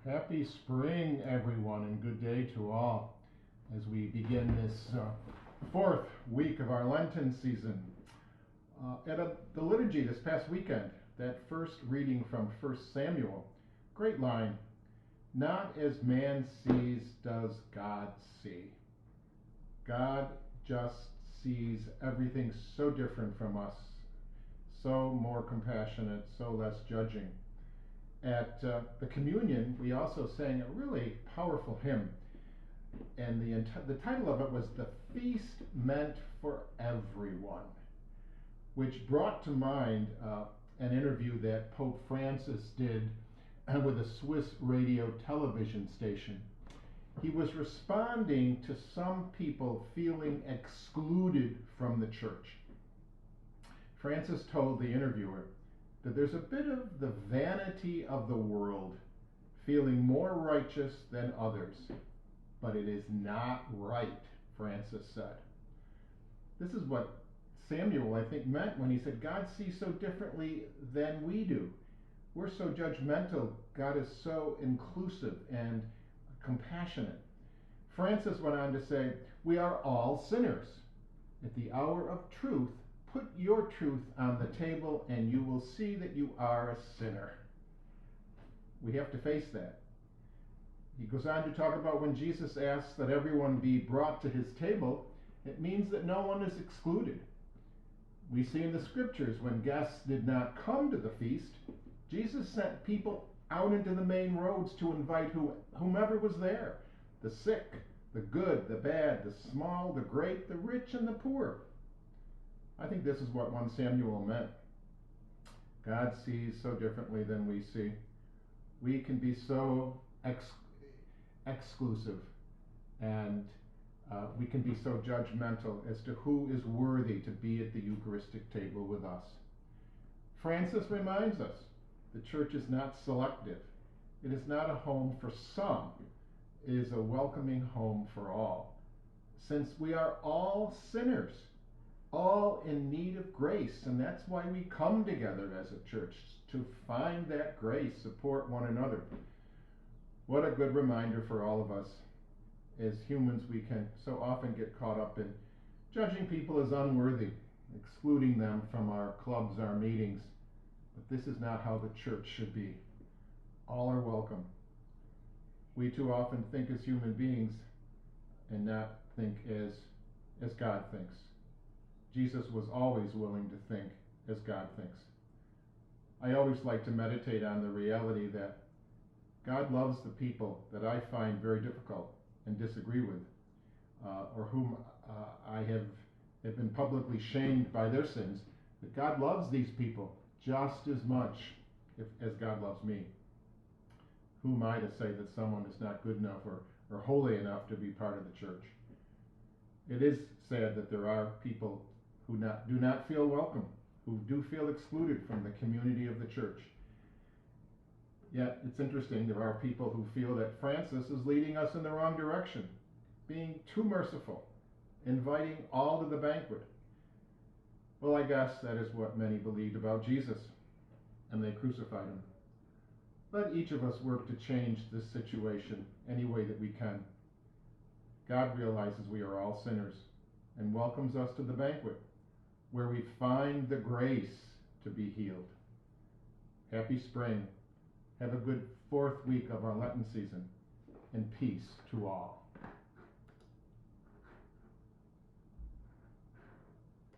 Happy spring, everyone, and good day to all as we begin this fourth week of our Lenten season. The liturgy this past weekend, that first reading from 1 Samuel, great line, "Not as man sees does God see." God just sees everything so different from us, so more compassionate, so less judging. At the communion, we also sang a really powerful hymn, and the title of it was "The Feast Meant for Everyone," which brought to mind an interview that Pope Francis did with a Swiss radio television station. He was responding to some people feeling excluded from the church. Francis told the interviewer that there's a bit of the vanity of the world, feeling more righteous than others, but it is not right, Francis said. This is what Samuel, I think, meant when he said God sees so differently than we do. We're so judgmental. God is so inclusive and compassionate. Francis went on to say, we are all sinners. At the hour of truth, put your truth on the table and you will see that you are a sinner. We have to face that. He goes on to talk about when Jesus asks that everyone be brought to his table, it means that no one is excluded. We see in the scriptures when guests did not come to the feast, Jesus sent people out into the main roads to invite whomever was there, the sick, the good, the bad, the small, the great, the rich, and the poor. I think this is what 1 Samuel meant. God sees so differently than we see. We can be so exclusive, and we can be so judgmental as to who is worthy to be at the Eucharistic table with us. Francis reminds us the church is not selective. It is not a home for some. It is a welcoming home for all. Since we are all sinners, all in need of grace, and that's why we come together as a church, to find that grace, support one another. What a good reminder for all of us. As humans, we can so often get caught up in judging people as unworthy, excluding them from our clubs, our meetings. But this is not how the church should be. All are welcome. We too often think as human beings and not think as God thinks. Jesus was always willing to think as God thinks. I always like to meditate on the reality that God loves the people that I find very difficult and disagree with, or whom I have been publicly shamed by their sins, that God loves these people just as much as God loves me. Who am I to say that someone is not good enough or holy enough to be part of the church? It is sad that there are people who do not feel welcome, who do feel excluded from the community of the church. Yet, it's interesting, there are people who feel that Francis is leading us in the wrong direction, being too merciful, inviting all to the banquet. Well, I guess that is what many believed about Jesus, and they crucified him. Let each of us work to change this situation any way that we can. God realizes we are all sinners and welcomes us to the banquet, where we find the grace to be healed. Happy spring. Have a good fourth week of our Lenten season, and peace to all.